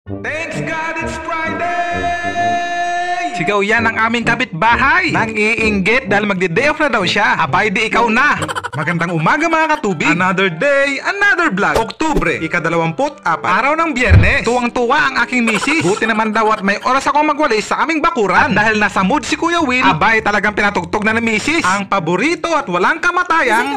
Thanks God it's Friday! Sigaw yan ang aming kapitbahay. Nang iinggit dahil magdi-day off na daw siya. Abay di ikaw na. Magandang umaga mga katubig. Another day, another vlog. Oktubre, ika-24, araw ng Biyernes. Tuwang-tuwa ang aking misis. Buti naman daw at may oras akong magwalis sa aming bakuran. At dahil nasa mood si Kuya Will, abay talagang pinatugtog na ni misis ang paborito at walang kamatayang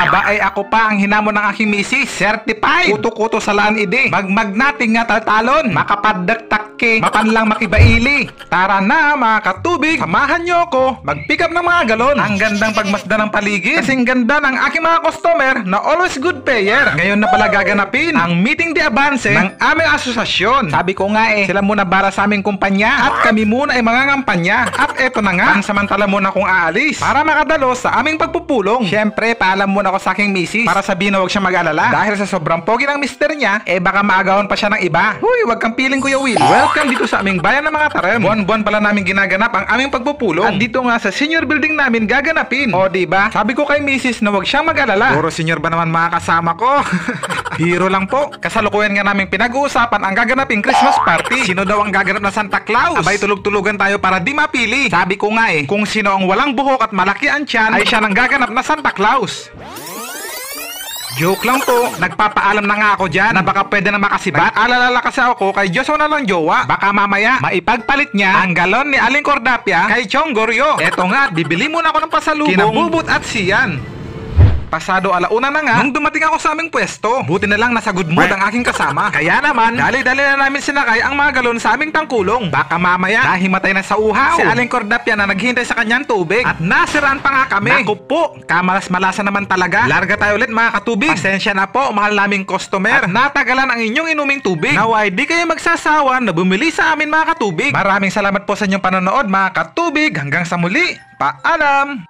aba ay ako pa ang hinamon ng aking misis. Certified kuto-kuto sa laan ide. Magmag nating nga taltalon. Makapadagtakke, mapanlang makibaili. Tara na mga katubig, samahan nyo ako mag-pick up ng mga galon. Ang gandang pagmasda ng paligid. Kasing ganda ng aking mga customer na always good payer. Ngayon na pala gaganapin ang meeting de avance ng aming asosasyon. Sabi ko nga sila muna para sa aming kumpanya at kami muna ay mga ngampanya. At eto na nga, pansamantala muna akong aalis para makadalo sa aming pagpupulong. Siyempre, paalam muna ako sa aking misis para sabihin na huwag siya mag-alala. Dahil sa sobrang pogi ng mister niya, baka maagawan pa siya ng iba. Huy, huwag kang piling Kuya Will. Welcome dito sa aming bayan ng mga tarem. Buwan-buwan pala namin ginaganap ang aming pagpupulong. At dito nga sa senior building namin gaganapin. O diba? Sabi ko kay misis na huwag siyang mag-alala. Puro senior ba naman mga kasama ko? Biro lang po. Kasalukuyan nga namin pinag-uusapan ang gaganaping Christmas party. Sino daw ang gaganap na Santa Claus? Abay tulog-tulugan tayo para di mapili. Sabi ko nga kung sino ang walang buhok at malaki ang tiyan ay siya nang gaganap na Santa Claus. Joke lang po, nagpapaalam na nga ako dyan na baka pwede na makasibat. Nag-alala kasi ako kay Diyos na lang jowa. Baka mamaya maipagpalit niya ang galon ni Aling Cordapia kay Chong Goryo. Eto nga, bibili muna ako ng pasalubong kinabubot at siyan. Pasado alauna na nga nung dumating ako sa aming pwesto. Buti na lang nasa good mood ang aking kasama. Kaya naman, dali-dali na namin sinakay ang mga galon sa aming tangkulong. Baka mamaya, nahimatay na sa uhaw si Aling Cordapia na naghihintay sa kanyang tubig. At nasiraan pa nga kami. Naku po, kamalas-malasa naman talaga. Larga tayo ulit mga katubig. Pasensya na po, mahal naming customer. At natagalan ang inyong inuming tubig. Naway, di kayo magsasawa na bumili sa amin mga katubig. Maraming salamat po sa inyong panonood mga katubig. Hanggang sa muli, paalam!